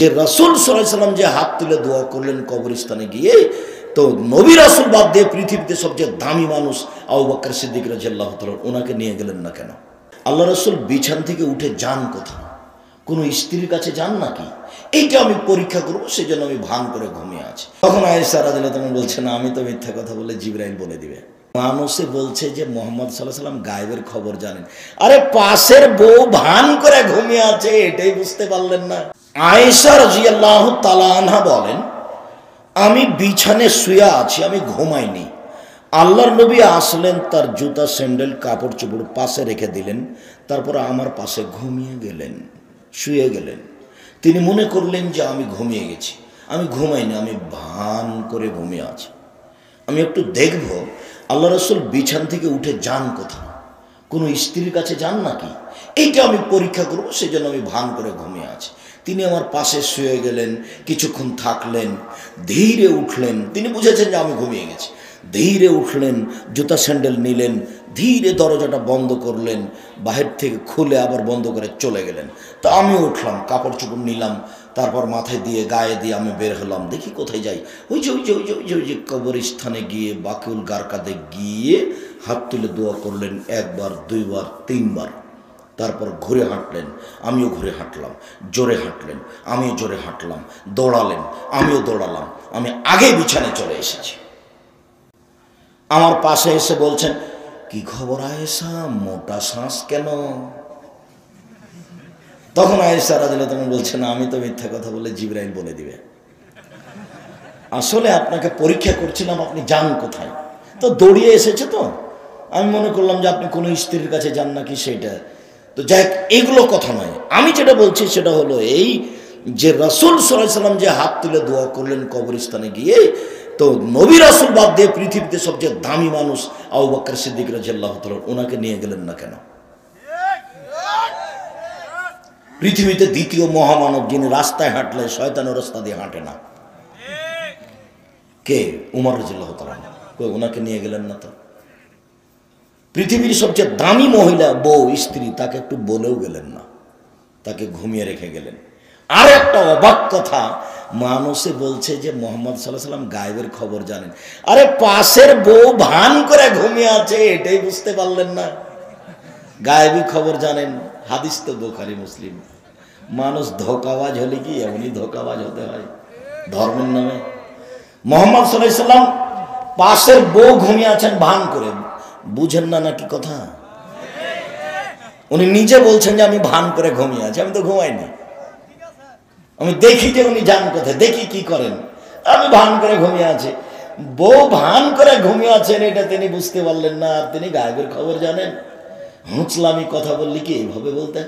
যে রাসূল সাল্লাল্লাহু আলাইহি ওয়াসাল্লাম যে হাত তুলে দোয়া করলেন কবরস্থানে গিয়ে, তো নবী রাসূল বাদ দিয়ে পৃথিবীতে সবচেয়ে দামি মানুষ আবু বকর সিদ্দিক রাদিয়াল্লাহু তাআলা ওনাকে নিয়ে গেলেন না কেন? আল্লাহ রাসূল বিছানা থেকে উঠে যান কোথায়? কোনো স্ত্রীর কাছে যান নাকি? এইটা আমি পরীক্ষা করব, সেজন্য আমি ভান করে ঘুমিয়ে আছি। তখন আয়েশা রাদিয়াল্লাহু তাআলা বলছেন, আমি তো মিথ্যা কথা বলে জিবরাইল বলে দিবে। মানুষে বলছে যে মুহাম্মদ সাল্লাল্লাহু আলাইহি ওয়াসাল্লাম গায়েবের খবর জানেন। আরে পাশের বউ ভান করে ঘুমিয়ে আছে, এটাই বুঝতে পারলেন না? আয়েশা রাদিয়াল্লাহু তাআলা আনহা বলেন, আমি বিছানে শুয়ে আছি, আমি ঘুমাইনি। আল্লাহর নবী আসলেন, তার জুতা স্যান্ডেল কাপড় চোপড় পাশে রেখে দিলেন, তারপর আমার পাশে ঘুমিয়ে গেলেন, শুয়ে গেলেন। তিনি মনে করলেন যে আমি ঘুমিয়ে গেছি। আমি ঘুমাইনি, আমি ভান করে ঘুমিয়ে আছি। আমি একটু দেখব আল্লাহ রাসূল বিছান থেকে উঠে যান কোথায়? কোনো স্ত্রীর কাছে যান নাকি? এইটা আমি পরীক্ষা করব, সেজন্য আমি ভান করে ঘুমিয়ে আছি। তিনি আমার পাশে শুয়ে গেলেন, কিছুক্ষণ থাকলেন, ধীরে উঠলেন। তিনি বুঝেছেন যে আমি ঘুমিয়ে গেছি। ধীরে উঠলেন, জুতা স্যান্ডেল নিলেন, ধীরে দরজাটা বন্ধ করলেন, বাহির থেকে খুলে আবার বন্ধ করে চলে গেলেন। তা আমি উঠলাম, কাপড় চোপড় নিলাম, তারপর মাথায় দিয়ে গায়ে দিয়ে আমি বের হলাম। দেখি কোথায় যাই। ওই যে কবরস্থানে গিয়ে বাকিউল গারকাদে গিয়ে হাত তুলে দোয়া করলেন একবার, দুইবার, তিনবার। তারপর ঘুরে হাঁটলেন, আমিও ঘুরে হাঁটলাম। জোরে হাঁটলেন, আমিও জোরে হাঁটলাম। দৌড়ালেন, আমিও দৌড়ালাম। আমি আগে বিছানায় চলে এসেছি। আমার পাশে এসে বলছেন, কি খবর আয়েশা, মোটা শ্বাস কেন? তখন আয়েশা রাদিয়াল্লাহু তাআলা বলছেন, আমি তো মিথ্যা কথা বলে জিবরাইল বলে দিবে। আসলে আপনাকে পরীক্ষা করছিলাম, আপনি যান কোথায়। তো দৌড়িয়ে এসেছে, তো আমি মনে করলাম যে আপনি কোনো স্ত্রীর কাছে যান নাকি সেইটা। তো যাই হোক, এগুলো কথা নয়। আমি যেটা বলছি সেটা হলো এই, যে রাসূল সাল্লাল্লাহু আলাইহি ওয়াসাল্লাম যে হাত তুলে দোয়া করলেন কবরস্থানে গিয়ে, তো নবী রাসূল বাদ দিয়ে পৃথিবীতে সবচেয়ে দামি মানুষ আবু বকর সিদ্দিক রাদিয়াল্লাহু তাআলা ওনাকে নিয়ে গেলেন না কেন? পৃথিবীতে দ্বিতীয় মহামানব, যিনি রাস্তায় হাঁটলে শয়তানের রাস্তা দিয়ে হাঁটে না, কে? উমর রাদিয়াল্লাহু তাআলা। ওনাকে নিয়ে গেলেন না? তো পৃথিবীর সবচেয়ে দামি মহিলা, বউ, স্ত্রী, তাকে একটু বলেও গেলেন না, তাকে ঘুমিয়ে রেখে গেলেন। আর একটা অবাক কথা, মানুষে বলছে যে মুহাম্মদ সাল্লাল্লাহু আলাইহি ওয়াসাল্লাম গায়েবের খবর জানেন। আরে পাশের বউ ভান করে ঘুমিয়ে আছে, এটাই বুঝতে পারলেন না? গায়েবী খবর জানেন। হাদিস তো বুখারী মুসলিম। মানুষ ধোঁকাবাজ হলে কি এমনই ধোঁকাবাজ হতে হয় ধর্মের নামে? মুহাম্মদ সাল্লাল্লাহু আলাইহি ওয়াসাল্লাম পাশের বউ ঘুমিয়ে আছেন ভান করে, বুঝেন না নাকি কথা? উনি নিজে বলছেন যে আমি ভান করে ঘুমিয়ে আছি। আমি তো ঘুমাইনি, আমি দেখি যে উনি যান কোথায়, দেখি কি করেন। আমি ভান করে ঘুমিয়ে আছি। বউ ভান করে ঘুমিয়ে আছেন, এটা তিনি বুঝতে পারলেন না, আর তিনি গায়েবের খবর জানেন। হুঁচলামি কথা বললি কি এইভাবে বলতেন?